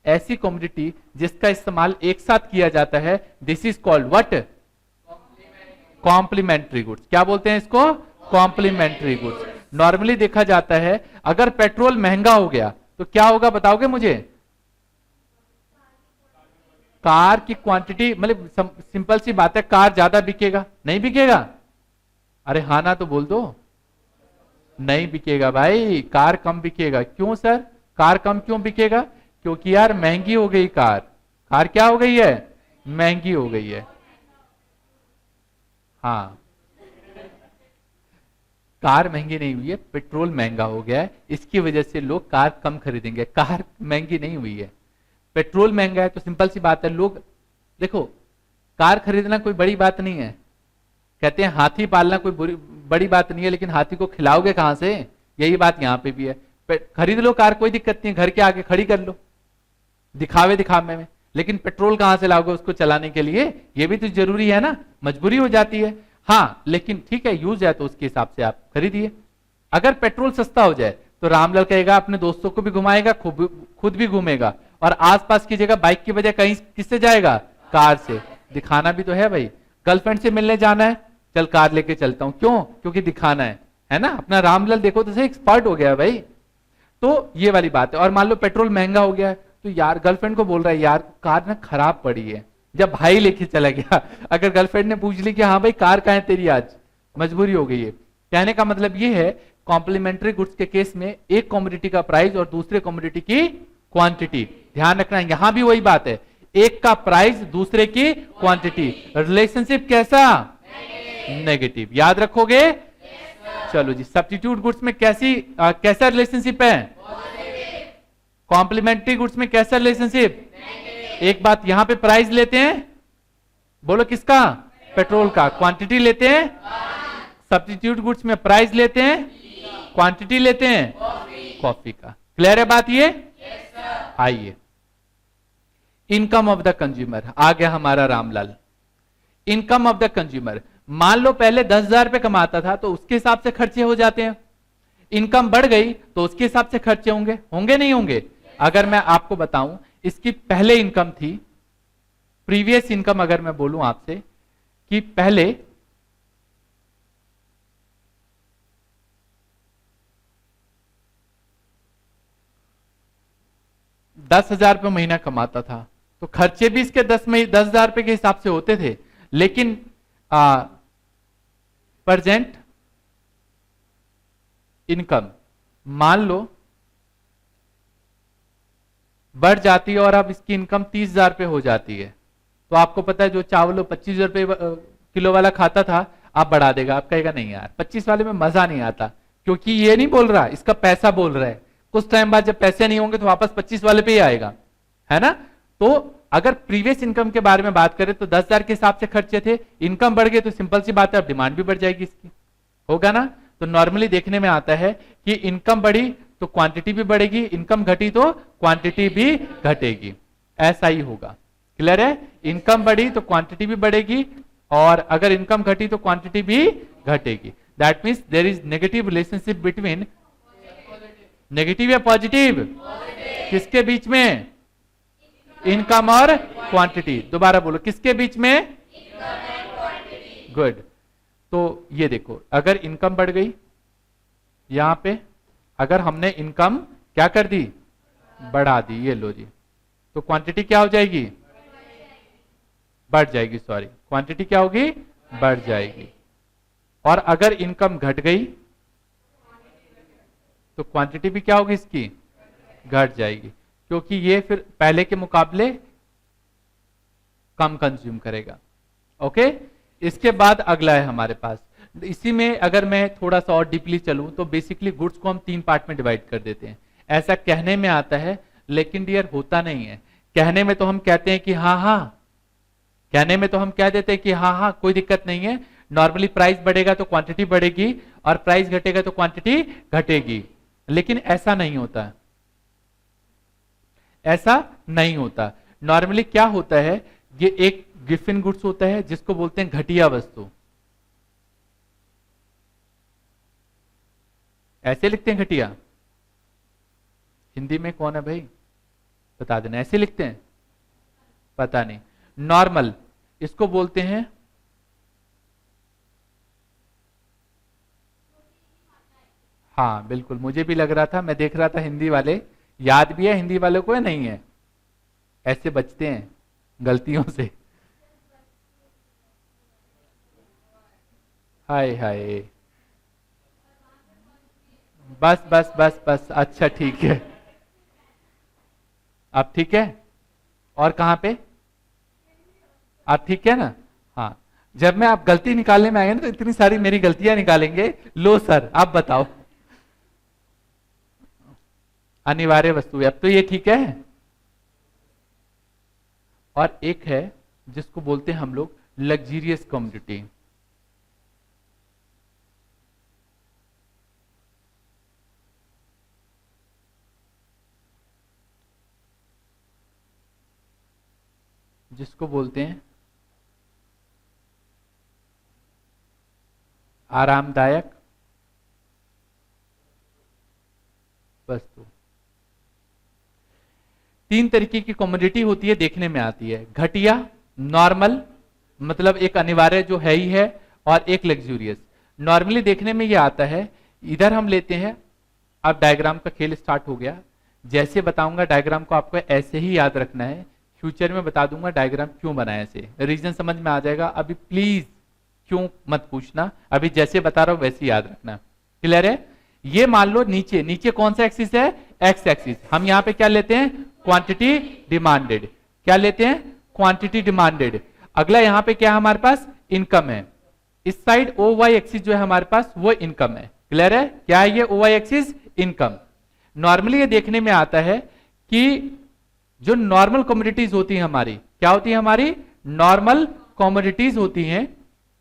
ऐसी कमोडिटी जिसका इस्तेमाल एक साथ किया जाता है, this is called what? Complementary goods. क्या बोलते हैं इसको? Complementary goods. नॉर्मली देखा जाता है अगर पेट्रोल महंगा हो गया तो क्या होगा बताओगे मुझे? कार की क्वांटिटी, मतलब सिंपल सी बात है, कार ज्यादा बिकेगा? नहीं बिकेगा? अरे हाँ ना तो बोल दो। नहीं बिकेगा भाई, कार कम बिकेगा। क्यों सर, कार कम क्यों बिकेगा? क्योंकि यार महंगी हो गई कार। कार क्या हो गई है? महंगी हो गई है। हाँ, कार महंगी नहीं हुई है, पेट्रोल महंगा हो गया है, इसकी वजह से लोग कार कम खरीदेंगे। कार महंगी नहीं हुई है, पेट्रोल महंगा है। तो सिंपल सी बात है, लोग देखो, कार खरीदना कोई बड़ी बात नहीं है। कहते हैं हाथी पालना कोई बड़ी बात नहीं है, लेकिन हाथी को खिलाओगे कहां से? यही बात यहां पे भी है। खरीद लो कार, कोई दिक्कत नहीं है, घर के आगे खड़ी कर लो दिखावे में, लेकिन पेट्रोल कहां से लाओगे उसको चलाने के लिए? ये भी तो जरूरी है ना, मजबूरी हो जाती है। हाँ, लेकिन ठीक है, यूज है तो उसके हिसाब से आप खरीदिए। अगर पेट्रोल सस्ता हो जाए तो रामलाल कहेगा अपने दोस्तों को भी घुमाएगा, खुद भी घूमेगा, और आसपास की जगह बाइक की बजाय कहीं किससे जाएगा? कार से। दिखाना भी तो है भाई, गर्लफ्रेंड से मिलने जाना है, चल कार लेके चलता हूं, क्यों? क्योंकि दिखाना है ना? अपना रामलाल देखो तो सही एक्सपर्ट हो गया भाई। तो ये वाली बात है। और मान लो पेट्रोल महंगा हो गया है, तो यार गर्लफ्रेंड को बोल रहा है यार कार ना खराब पड़ी है, जब भाई लेके चला गया, अगर गर्लफ्रेंड ने पूछ ली कि हाँ भाई कार कहाँ है तेरी, आज मजबूरी हो गई है। कहने का मतलब ये है, कॉम्प्लीमेंट्री गुड्स के केस में एक कमोडिटी का प्राइस और दूसरे कमोडिटी की क्वांटिटी, ध्यान रखना है, यहां भी वही बात है, एक का प्राइस दूसरे की क्वांटिटी। रिलेशनशिप कैसा? नेगेटिव। याद रखोगे? चलो जी, सब्स्टिट्यूट गुड्स में कैसा रिलेशनशिप है? कॉम्प्लीमेंट्री गुड्स में कैसा रिलेशनशिप? एक बात, यहां पे प्राइस लेते हैं, बोलो किसका? पेट्रोल का। क्वांटिटी लेते हैं? सब्स्टिट्यूट गुड्स में प्राइस लेते हैं, क्वांटिटी लेते हैं कॉफी का। क्लियर है बात ये? आइए, इनकम ऑफ द कंज्यूमर आ गया हमारा Ramlal. Income of the consumer, मान लो पहले 10,000 रुपए कमाता था तो उसके हिसाब से खर्चे हो जाते हैं। इनकम बढ़ गई तो उसके हिसाब से खर्चे होंगे नहीं होंगे? अगर मैं आपको बताऊं, इसकी पहले इनकम थी, प्रीवियस इनकम अगर मैं बोलूं आपसे कि पहले 10,000 रुपये महीना कमाता था, तो खर्चे भी इसके 10,000 रुपए के हिसाब से होते थे। लेकिन प्रेजेंट इनकम मान लो बढ़ जाती है और अब इसकी इनकम 30,000 रुपये हो जाती है, तो आपको पता है जो चावल 25 रुपये किलो वाला खाता था, आप बढ़ा देगा। आप कहेगा नहीं यार 25 वाले में मजा नहीं आता, क्योंकि ये नहीं बोल रहा, इसका पैसा बोल रहा है। कुछ टाइम बाद जब पैसे नहीं होंगे तो वापस 25 वाले पे ही आएगा, है ना? तो अगर प्रीवियस इनकम के बारे में बात करें तो 10,000 के हिसाब से खर्चे थे, इनकम बढ़ गए तो सिंपल सी बात है अब डिमांड भी बढ़ जाएगी इसकी, होगा ना? तो नॉर्मली देखने में आता है कि इनकम बढ़ी तो क्वांटिटी भी बढ़ेगी, इनकम घटी तो क्वांटिटी भी घटेगी, ऐसा ही होगा। क्लियर है? इनकम बढ़ी तो क्वांटिटी भी बढ़ेगी, और अगर इनकम घटी तो क्वांटिटी भी घटेगी। That means there is negative relationship between, negative या पॉजिटिव? किसके बीच में? इनकम और क्वांटिटी। दोबारा बोलो, किसके बीच में? गुड। तो ये देखो, अगर इनकम बढ़ गई यहां पे, अगर हमने इनकम क्या कर दी? बढ़ा दी, ये लो जी, तो क्वांटिटी क्या हो जाएगी? बढ़ जाएगी, सॉरी, क्वांटिटी क्या होगी? बढ़ जाएगी। और अगर इनकम घट गई तो क्वांटिटी भी क्या होगी इसकी? घट जाएगी, क्योंकि ये फिर पहले के मुकाबले कम कंज्यूम करेगा। ओके, इसके बाद अगला है हमारे पास, इसी में अगर मैं थोड़ा सा और डीपली चलूं तो बेसिकली गुड्स को हम 3 पार्ट में डिवाइड कर देते हैं। ऐसा कहने में आता है लेकिन डियर होता नहीं है। कहने में तो हम कहते हैं कि हाँ हाँ, कहने में तो हम कह देते हैं कि हाँ हाँ कोई दिक्कत नहीं है, नॉर्मली प्राइस बढ़ेगा तो क्वांटिटी बढ़ेगी और प्राइस घटेगा तो क्वांटिटी घटेगी, लेकिन ऐसा नहीं होता, ऐसा नहीं होता। नॉर्मली क्या होता है, ये एक गिफिन गुड्स होता है जिसको बोलते हैं घटिया वस्तु, ऐसे लिखते हैं घटिया, हिंदी में कौन है भाई बता देना, ऐसे लिखते हैं पता नहीं। नॉर्मल इसको बोलते हैं हाँ बिल्कुल, मुझे भी लग रहा था, मैं देख रहा था हिंदी वाले याद भी है हिंदी वालों को या नहीं है, ऐसे बचते हैं गलतियों से। हाय हाय, बस बस बस बस, अच्छा ठीक है, अब ठीक है। और कहां पे आप ठीक है ना, हाँ। जब मैं आप गलती निकालने में आएंगे ना तो इतनी सारी मेरी गलतियां निकालेंगे, लो सर आप बताओ, अनिवार्य वस्तु है, अब तो ये ठीक है। और एक है जिसको बोलते हैं हम लोग लग्जीरियस कमोडिटी, जिसको बोलते हैं आरामदायक वस्तु। 3 तरीके की कमोडिटी होती है, देखने में आती है, घटिया, नॉर्मल मतलब एक अनिवार्य जो है ही है, और एक लग्जूरियस। नॉर्मली देखने में ये आता है, इधर हम लेते हैं, अब डायग्राम का खेल स्टार्ट हो गया, जैसे बताऊंगा डायग्राम को आपको ऐसे ही याद रखना है, फ्यूचर में बता दूंगा डायग्राम क्यों बनाया, से रीजन समझ में आ जाएगा। अभी प्लीज क्यों मत पूछना, अभी जैसे बता रहा हूं वैसे याद रखना, क्लियर है। ये मान लो नीचे, नीचे कौन सा एक्सिस है, एक्स एक्सिस, हम यहां पे क्या लेते हैं, क्वांटिटी डिमांडेड, क्या लेते हैं, क्वांटिटी डिमांडेड। अगला यहां पे क्या है हमारे पास, इनकम है, इस साइड ओ वाई एक्सिस जो है हमारे पास वो इनकम है, क्लियर है, क्या है ये O Y axis, income. Normally ये देखने में आता है कि जो नॉर्मल कमोडिटीज होती है हमारी, क्या होती है हमारी, नॉर्मल कमोडिटीज होती हैं,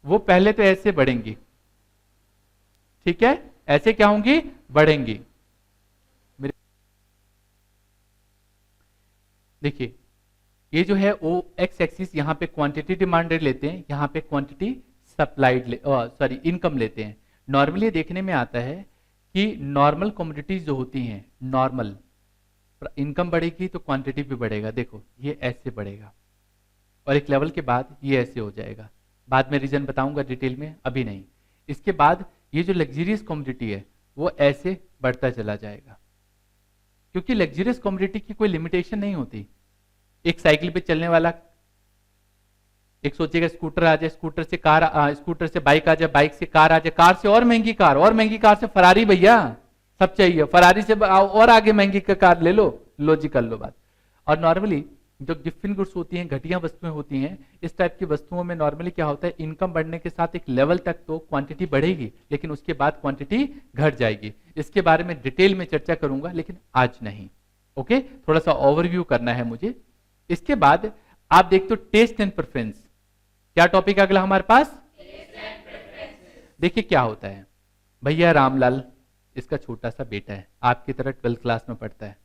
वो पहले तो ऐसे बढ़ेंगी, ठीक है, ऐसे क्या होंगी, बढ़ेंगी। देखिए ये जो है ओ एक्स एक्सिस, यहां पे क्वांटिटी डिमांडेड लेते हैं, यहां पे क्वांटिटी सप्लाइड सॉरी इनकम लेते हैं। नॉर्मली देखने में आता है कि नॉर्मल कमोडिटीज जो होती हैं, नॉर्मल इनकम बढ़ेगी तो क्वांटिटी भी बढ़ेगा, देखो ये ऐसे बढ़ेगा और एक लेवल के बाद ये ऐसे हो जाएगा, बाद में रीजन बताऊंगा डिटेल में, अभी नहीं। इसके बाद ये जो लग्जरियस कमोडिटी है वो ऐसे बढ़ता चला जाएगा, क्योंकि लग्जरियस कमोडिटी की कोई लिमिटेशन नहीं होती। एक साइकिल पे चलने वाला एक सोचेगा स्कूटर आ जाए, स्कूटर से कार स्कूटर से बाइक आ जाए, बाइक से कार आ जाए, कार से और महंगी कार, और महंगी कार से फरारी, भैया सब चाहिए, फरारी से और आगे महंगी का कार ले लो, लॉजिकल लो बात। और नॉर्मली जो गिफ्टिंग गुड्स होती हैं, घटिया वस्तुएं होती हैं, इस टाइप की वस्तुओं में नॉर्मली क्या होता है, इनकम बढ़ने के साथ एक लेवल तक तो क्वांटिटी बढ़ेगी, लेकिन उसके बाद क्वांटिटी घट जाएगी। इसके बारे में डिटेल में चर्चा करूंगा, लेकिन आज नहीं, ओके, थोड़ा सा ओवरव्यू करना है मुझे। इसके बाद आप देखते हो टेस्ट एंड प्रेफरेंस, क्या टॉपिक अगला हमारे पास, देखिए क्या होता है, भैया रामलाल इसका छोटा सा बेटा है, आपकी तरह 12th क्लास में पढ़ता है,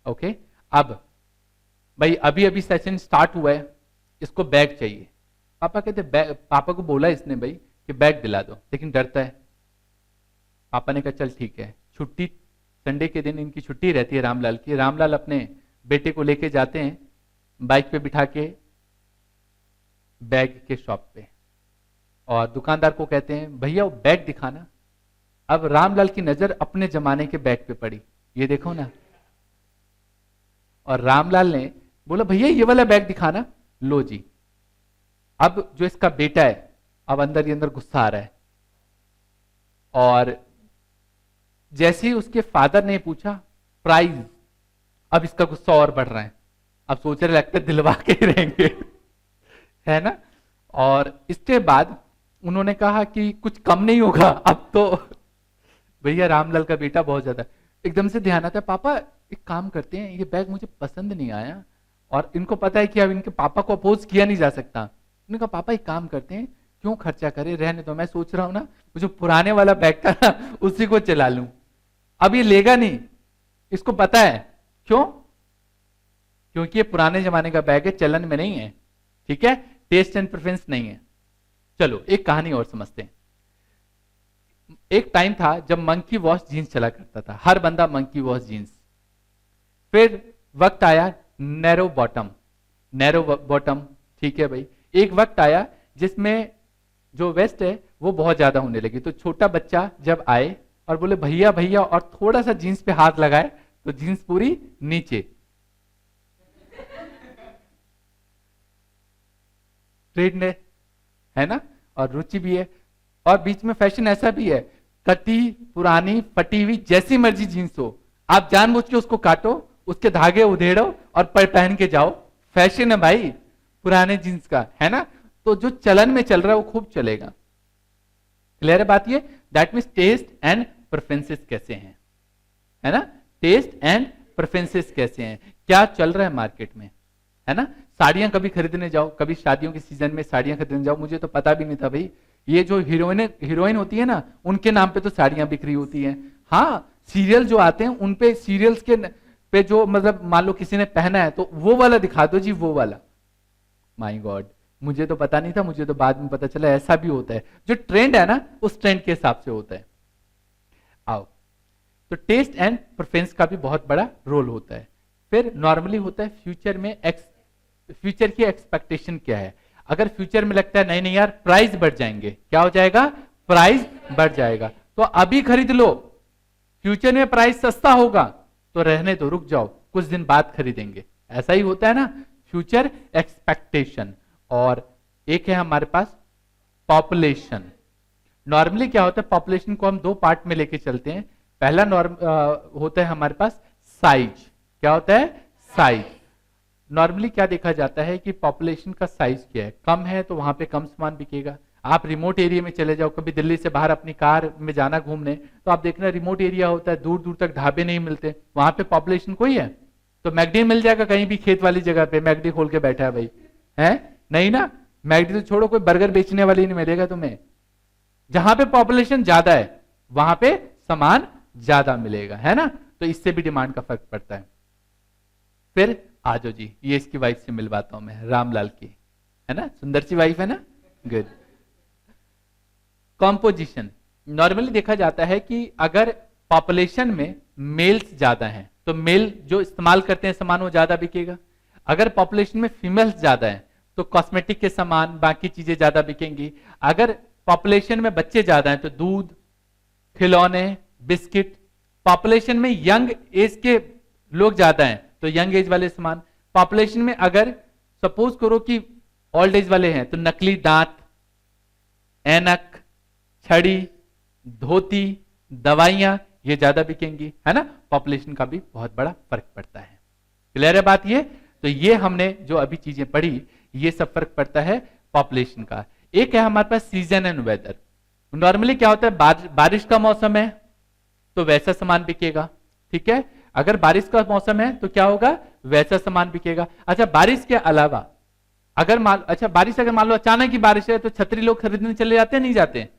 ओके। अब भाई अभी अभी सेशन स्टार्ट हुआ है, इसको बैग चाहिए, पापा कहते बैग, पापा को बोला इसने भाई कि बैग दिला दो, लेकिन डरता है। पापा ने कहा चल ठीक है, छुट्टी संडे के दिन इनकी छुट्टी रहती है रामलाल की, रामलाल अपने बेटे को लेके जाते हैं बाइक पे बिठा के बैग के शॉप पे, और दुकानदार को कहते हैं भैया वो बैग दिखाना। अब रामलाल की नजर अपने जमाने के बैग पे पड़ी, ये देखो ना, और रामलाल ने बोला भैया ये वाला बैग दिखाना, लो जी। अब जो इसका बेटा है अब अंदर ही अंदर गुस्सा आ रहा है, और जैसे ही उसके फादर ने पूछा प्राइस, अब इसका गुस्सा और बढ़ रहा है, अब सोच रहे लगता है दिलवा के ही रहेंगे है ना। और इसके बाद उन्होंने कहा कि कुछ कम नहीं होगा अब तो। भैया रामलाल का बेटा बहुत ज्यादा एकदम से ध्यान आता है, पापा एक काम करते हैं, ये बैग मुझे पसंद नहीं आया और इनको पता है कि अब इनके पापा को अपोज किया नहीं जा सकता। उन्होंने कहा पापा एक काम करते हैं, क्यों खर्चा करे, रहने दो, मैं सोच रहा हूं ना वो जो पुराने वाला बैग था ना उसी को चला लूं। अब ये लेगा नहीं, इसको पता है क्यों, क्योंकि ये पुराने जमाने का बैग है, चलन में नहीं है, ठीक है, टेस्ट एंड प्रेफरेंस नहीं है। चलो एक कहानी और समझते हैं। एक टाइम था जब मंकी वॉश जीन्स चला करता था, हर बंदा मंकी वॉश जीन्स। फिर वक्त आया नैरो बॉटम, ठीक है भाई। एक वक्त आया जिसमें जो वेस्ट है वो बहुत ज्यादा होने लगी, तो छोटा बच्चा जब आए और बोले भैया भैया और थोड़ा सा जीन्स पे हाथ लगाए तो जीन्स पूरी नीचे। ट्रेंड है ना, और रुचि भी है, और बीच में फैशन ऐसा भी है, कटी पुरानी फटी हुई जैसी मर्जी जीन्स हो, आप जानबूझ के उसको काटो, उसके धागे उधेड़ो और पहन के जाओ, फैशन है भाई पुराने जीन्स का, है ना। तो जो चलन में चल रहा है वो खूब चलेगा। क्लियर है बात ये। That means taste and preferences कैसे हैं, है ना, टेस्ट एंड प्रेफरेंसेस कैसे हैं, क्या चल रहा है मार्केट में, है ना। साड़ियां कभी खरीदने जाओ, कभी शादियों के सीजन में साड़ियां खरीदने जाओ, मुझे तो पता भी नहीं था भाई ये जो हीरोइन होती है ना उनके नाम पे तो साड़ियां बिक्री होती हैं। हाँ, सीरियल जो आते हैं उन पे सीरियल्स के पे जो मतलब मान लो किसी ने पहना है तो वो वाला दिखा दो जी, वो वाला। माय गॉड, मुझे तो पता नहीं था, मुझे तो बाद में पता चला ऐसा भी होता है, जो ट्रेंड है ना उस ट्रेंड के हिसाब से होता है। आओ, तो टेस्ट एंड प्रेफरेंस का भी बहुत बड़ा रोल होता है। फिर नॉर्मली होता है फ्यूचर में फ्यूचर की एक्सपेक्टेशन क्या है। अगर फ्यूचर में लगता है नहीं नहीं यार प्राइस बढ़ जाएंगे, क्या हो जाएगा, प्राइस बढ़ जाएगा, तो अभी खरीद लो, फ्यूचर में प्राइस सस्ता होगा तो रहने दो, रुक जाओ, कुछ दिन बाद खरीदेंगे, ऐसा ही होता है ना, फ्यूचर एक्सपेक्टेशन। और एक है हमारे पास पॉपुलेशन। नॉर्मली क्या होता है, पॉपुलेशन को हम दो पार्ट में लेके चलते हैं। पहला होता है हमारे पास साइज। क्या होता है, साइज। नॉर्मली क्या देखा जाता है कि पॉपुलेशन का साइज क्या है, कम है तो वहां पे कम सामान बिकेगा। आप रिमोट एरिया में चले जाओ, कभी दिल्ली से बाहर अपनी कार में जाना घूमने, तो आप देखना रिमोट एरिया होता है, दूर दूर तक ढाबे नहीं मिलते, वहां पे पॉपुलेशन कोई है तो मैगडी मिल जाएगा कहीं भी, खेत वाली जगह पे मैगडी खोल के बैठा है भाई, है नहीं ना। मैगडी तो छोड़ो, कोई बर्गर बेचने वाली नहीं मिलेगा तुम्हें। जहां पे पॉपुलेशन ज्यादा है वहां पे सामान ज्यादा मिलेगा, है ना, तो इससे भी डिमांड का फर्क पड़ता है। फिर आ जाओ जी, ये इसकी वाइफ से मिलवाता हूं मैं, रामलाल की, है ना, सुंदर सी वाइफ है ना, गुड। कॉम्पोजिशन। नॉर्मली देखा जाता है कि अगर पॉपुलेशन में मेल्स ज्यादा हैं तो मेल जो इस्तेमाल करते हैं सामान वो ज्यादा बिकेगा। अगर पॉपुलेशन में फीमेल्स ज्यादा हैं तो कॉस्मेटिक के सामान बाकी चीजें ज्यादा बिकेंगी। अगर पॉपुलेशन में बच्चे ज्यादा हैं तो दूध, खिलौने, बिस्किट। पॉपुलेशन में यंग एज के लोग ज्यादा हैं तो यंग एज वाले सामान। पॉपुलेशन में अगर सपोज करो कि ओल्ड एज वाले हैं तो नकली दांत, ऐनक, छड़ी, धोती, दवाइयां ये ज्यादा बिकेंगी, है ना। पॉपुलेशन का भी बहुत बड़ा फर्क पड़ता है। क्लियर है बात ये। तो ये हमने जो अभी चीजें पढ़ी ये सब फर्क पड़ता है पॉपुलेशन का। एक है हमारे पास सीजन एंड वेदर। नॉर्मली क्या होता है, बारिश का मौसम है तो वैसा सामान बिकेगा, ठीक है। अगर बारिश का मौसम है तो क्या होगा, वैसा सामान बिकेगा। अच्छा, बारिश के अलावा अगर बारिश अगर मान लो अचानक की बारिश है तो छतरी लोग खरीदने चले जाते हैं, नहीं जाते हैं।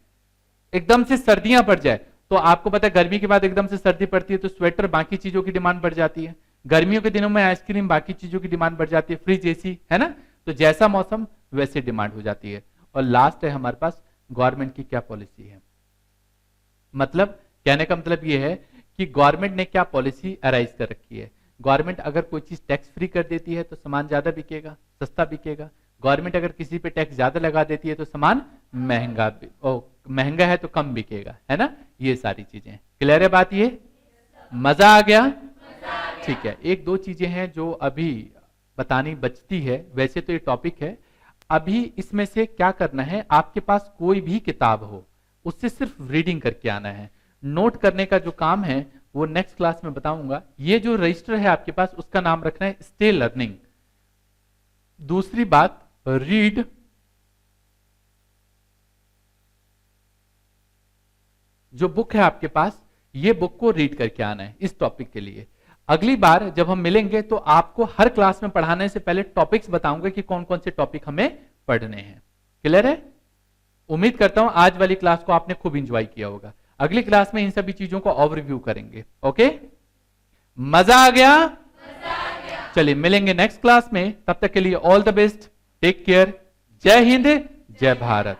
एकदम से सर्दियां पड़ जाए तो आपको पता है गर्मी के बाद एकदम से सर्दी पड़ती है तो स्वेटर बाकी चीजों की डिमांड बढ़ जाती है। गर्मियों के दिनों में आइसक्रीम बाकी चीजों की डिमांड बढ़ जाती है, फ्रिज, एसी, है ना। तो जैसा मौसम वैसे डिमांड हो जाती है। और लास्ट है हमारे पास गवर्नमेंट की क्या पॉलिसी है। मतलब कहने का मतलब यह है कि गवर्नमेंट ने क्या पॉलिसी अराइज कर रखी है। गवर्नमेंट अगर कोई चीज टैक्स फ्री कर देती है तो सामान ज्यादा बिकेगा, सस्ता बिकेगा। गवर्नमेंट अगर किसी पे टैक्स ज्यादा लगा देती है तो सामान महंगा है तो कम बिकेगा, है ना। ये सारी चीजें क्लियर है बात ये, मजा आ गया, ठीक है। एक दो चीजें हैं जो अभी बतानी बचती है, वैसे तो ये टॉपिक है। अभी इसमें से क्या करना है, आपके पास कोई भी किताब हो उससे सिर्फ रीडिंग करके आना है। नोट करने का जो काम है वो नेक्स्ट क्लास में बताऊंगा। ये जो रजिस्टर है आपके पास उसका नाम रखना है स्टे लर्निंग। दूसरी बात, रीड जो बुक है आपके पास, ये बुक को रीड करके आना है इस टॉपिक के लिए। अगली बार जब हम मिलेंगे तो आपको हर क्लास में पढ़ाने से पहले टॉपिक्स बताऊंगा कि कौन कौन से टॉपिक हमें पढ़ने हैं। क्लियर है? उम्मीद करता हूं आज वाली क्लास को आपने खूब इंजॉय किया होगा। अगली क्लास में इन सभी चीजों को ओवरव्यू करेंगे। ओके, मजा आ गया? चलिए मिलेंगे नेक्स्ट क्लास में, तब तक के लिए all the best, take care, जय हिंद, जय भारत।